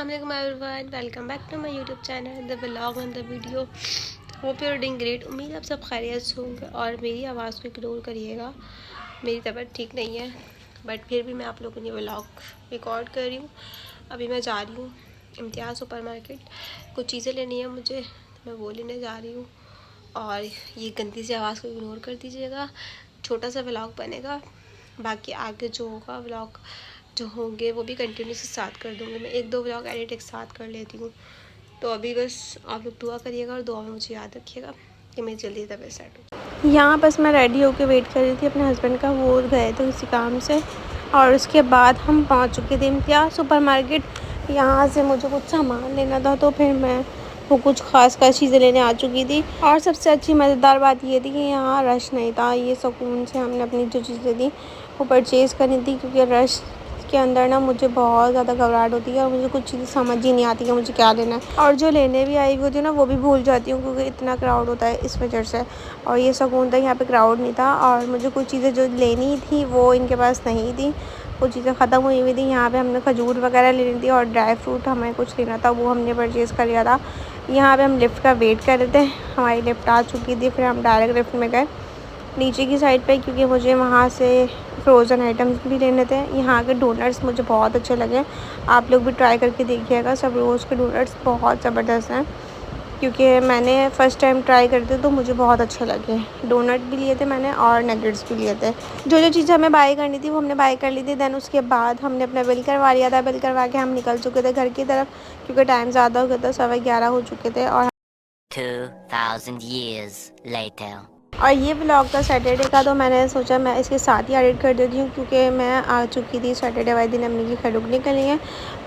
अस्सलाम वालेकुम everyone, welcome back to my YouTube channel the vlog and the video. Hope you are doing great. उम्मीद आप सब खैरियत से होंगे और मेरी आवाज़ को इग्नोर करिएगा। मेरी तबीयत ठीक नहीं है बट फिर भी मैं आप लोगों के लिए व्लॉग रिकॉर्ड कर रही हूँ। अभी मैं जा रही हूँ इम्तियाज़ सुपर मार्केट, कुछ चीज़ें लेनी है मुझे तो मैं वो लेने जा रही हूँ। और ये गंदी सी आवाज़ को इग्नोर कर दीजिएगा। छोटा सा व्लॉग बनेगा, बाकी आगे जो होगा व्लॉग जो होंगे वो भी कंटिन्यूस साथ कर दूँगी। मैं 1-2 व्लॉग एडिट एक साथ कर लेती हूँ। तो अभी बस आप लोग दुआ करिएगा और दुआ में मुझे याद रखिएगा कि मेरी जल्दी तबीयत सेट हो। यहाँ बस मैं रेडी होकर वेट कर रही थी अपने हस्बैंड का, वो गए थे किसी काम से और उसके बाद हम पहुँच चुके थे इम्तियाज़ सुपर मार्केट। यहाँ से मुझे कुछ सामान लेना था तो फिर मैं वो कुछ खास चीज़ें लेने आ चुकी थी। और सबसे अच्छी मज़ेदार बात ये थी कि यहाँ रश नहीं था। ये सुकून से हमने अपनी जो चीज़ें थी वो परचेज़ करनी थी, क्योंकि रश के अंदर ना मुझे बहुत ज़्यादा घबराहट होती है और मुझे कुछ चीज़ें समझ ही नहीं आती कि मुझे क्या लेना है। और जो लेने भी आई होती है ना वो भी भूल जाती हूँ, क्योंकि इतना क्राउड होता है इस वजह से। और ये सुकून था, यहाँ पे क्राउड नहीं था और मुझे कुछ चीज़ें जो लेनी थी वो इनके पास नहीं थी। कुछ चीज़ें ख़त्म हुई हुई थी। यहाँ पे हमने खजूर वगैरह लेनी थी और ड्राई फ्रूट हमें कुछ लेना था, वो हमने परचेज़ कर लिया था। यहाँ पे हम लिफ्ट का वेट कर रहे थे, हमारी लिफ्ट आ चुकी थी। फिर हम डायरेक्ट लिफ्ट में गए नीचे की साइड पे, क्योंकि मुझे वहाँ से फ्रोज़न आइटम्स भी लेने थे। यहाँ के डोनट्स मुझे बहुत अच्छे लगे, आप लोग भी ट्राई करके देखिएगा। सब रोज़ के डोनट्स बहुत ज़बरदस्त हैं, क्योंकि मैंने फ़र्स्ट टाइम ट्राई करे थे तो मुझे बहुत अच्छे लगे। डोनट भी लिए थे मैंने और नगेट्स भी लिए थे। जो जो चीज़ें हमें बाय करनी थी वो हमने बाय कर ली थी। दैन उसके बाद हमने अपना बिल करवा लिया था। बिल करवा के हम निकल चुके थे घर की तरफ, क्योंकि टाइम ज़्यादा हो गया था, 11:15 हो चुके थे। और 2000 years later. और ये व्लॉग था सैटरडे का, तो मैंने सोचा मैं इसके साथ ही एडिट कर देती हूँ, क्योंकि मैं आ चुकी थी सैटरडे वाले दिन अम्मी की खैर रुकने के लिए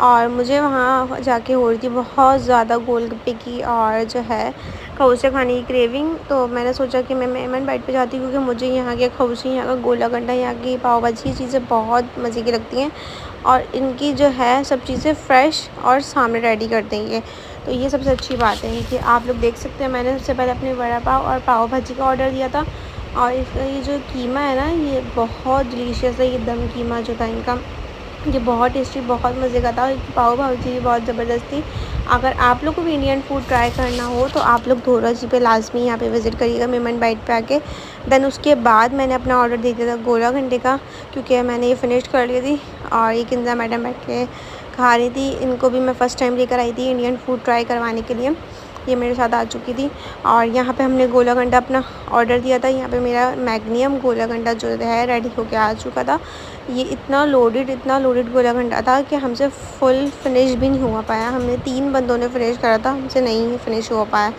और मुझे वहाँ जाके हो रही थी बहुत ज़्यादा गोलगप्पे की और जो है खौसे खाने की क्रेविंग। तो मैंने सोचा कि मैं मेमन बाइट पे जाती हूँ, क्योंकि मुझे यहाँ के खौसे, यहाँ का गोला गंडा, यहाँ की पाव भाजी चीज़ें बहुत मज़े की लगती हैं और इनकी जो है सब चीज़ें फ़्रेश और सामने रेडी कर देंगे। तो ये सबसे अच्छी बात है कि आप लोग देख सकते हैं। मैंने सबसे पहले अपने वड़ा पाव और पाव भाजी का ऑर्डर दिया था और इसका ये जो कीमा है ना ये बहुत डिलीशियस है। ये दम कीमा जो था इनका ये बहुत टेस्टी, बहुत मज़े का था। पाव भाजी भी बहुत ज़बरदस्त थी। अगर आप लोग को भी इंडियन फूड ट्राई करना हो तो आप लोग धोरा जी पे लाजमी यहाँ पे विज़िट करिएगा मेमन बाइट पे आके। दैन उसके बाद मैंने अपना ऑर्डर दे दिया था गोला घंटे का, क्योंकि मैंने ये फिनिश कर ली थी। और ये किंजा मैडम बैठ के खा रही थी, इनको भी मैं फ़र्स्ट टाइम लेकर आई थी इंडियन फूड ट्राई करवाने के लिए। ये मेरे साथ आ चुकी थी और यहाँ पे हमने गोला गंडा अपना ऑर्डर दिया था। यहाँ पे मेरा मैग्नीयम गोला गंडा जो है रेडी होके आ चुका था। ये इतना लोडेड गोला गंडा था कि हमसे फुल फिनिश भी नहीं हुआ पाया। हमने 3 बंदों ने फिनिश करा था, हमसे नहीं फिनिश हो पाया।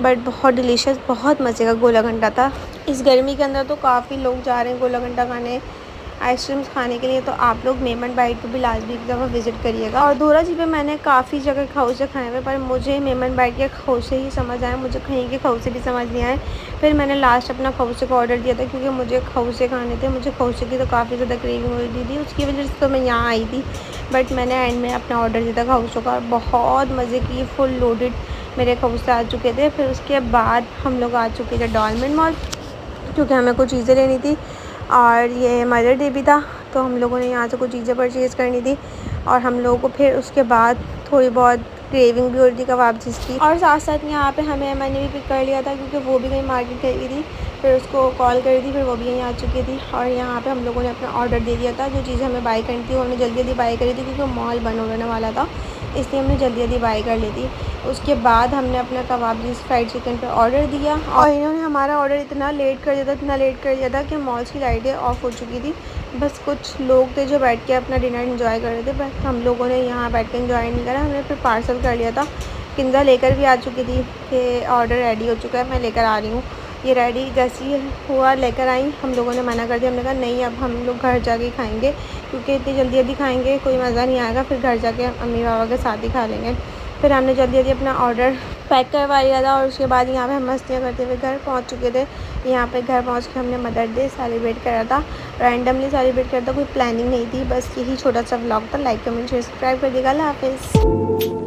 बट बहुत डिलीशियस, बहुत मज़े का गोला गंडा था। इस गर्मी के अंदर तो काफ़ी लोग जा रहे हैं गोला गंडा खाने, आइसक्रीम्स खाने के लिए। तो आप लोग मेमन बाइट पे भी लाजमी एक दफ़ा विज़िट करिएगा। और धोरा जी पे मैंने काफ़ी जगह खौसे खाए हुए, पर मुझे मेमन बाइट के खौसे ही समझ आए, मुझे कहीं के खौसे भी समझ नहीं आए। फिर मैंने लास्ट अपना खौसे का ऑर्डर दिया था, क्योंकि मुझे खौसे खाने थे। मुझे खौसे की तो काफ़ी ज़्यादा क्रेविंग हो रही थी, उसकी वजह से तो मैं यहाँ आई थी। बट मैंने एंड में अपना ऑर्डर दिया था खौसों का। बहुत मज़े की फुल लोडेड मेरे खौसे आ चुके थे। फिर उसके बाद हम लोग आ चुके थे डॉलमेन मॉल, क्योंकि हमें कुछ चीज़ें लेनी थी और ये मदर डे भी था, तो हम लोगों ने यहाँ से कुछ चीज़ें परचेज़ करनी थी। और हम लोगों को फिर उसके बाद थोड़ी बहुत क्रेविंग भी हो रही थी कबाब चीज़ की। और साथ साथ यहाँ पे मैंने भी पिक कर लिया था, क्योंकि वो भी कहीं मार्केट गई थी। फिर उसको कॉल करी थी, फिर वो भी यहीं आ चुकी थी। और यहाँ पे हम लोगों ने अपना ऑर्डर दे दिया था। जो चीज़ें हमें बाई करनी थी वो हमने जल्दी जल्दी बाई करी थी, क्योंकि मॉल बंद होने वाला था, इसलिए हमने जल्दी जल्दी बाई कर ली थी। उसके बाद हमने अपना कबाब चीज़ फ्राइड चिकन पे ऑर्डर दिया और इन्होंने हमारा ऑर्डर इतना लेट कर दिया था कि मॉल्स की लाइटें ऑफ़ हो चुकी थी। बस कुछ लोग थे जो बैठ के अपना डिनर एंजॉय कर रहे थे, बट हम लोगों ने यहाँ बैठ के एंजॉय नहीं करा। हमने फिर पार्सल कर लिया था। किंजा लेकर भी आ चुकी थी कि ऑर्डर रेडी हो चुका है, मैं लेकर आ रही हूँ। ये रेडी जैसे ही हुआ लेकर आई, हम लोगों ने मना कर दिया। हमने कहा नहीं, अब हम लोग घर जाके खाएंगे, क्योंकि इतनी जल्दी जल्दी खाएंगे कोई मज़ा नहीं आएगा। फिर घर जाके अम्मी पापा के साथ ही खा लेंगे। फिर हमने जल्दी जल्दी अपना ऑर्डर पैक करवा लिया था और उसके बाद यहाँ पे हम मस्तियाँ करते हुए घर पहुँच चुके थे। यहाँ पे घर पहुँच के हमने मदर डे सेलिब्रेट करा था, रैंडमली सेलिब्रेट करा था, कोई प्लानिंग नहीं थी, बस यही छोटा सा व्लॉग था। लाइक कमेंट शेयर सब्सक्राइब कर दिएगा। अल्लाह हाफ़िज़।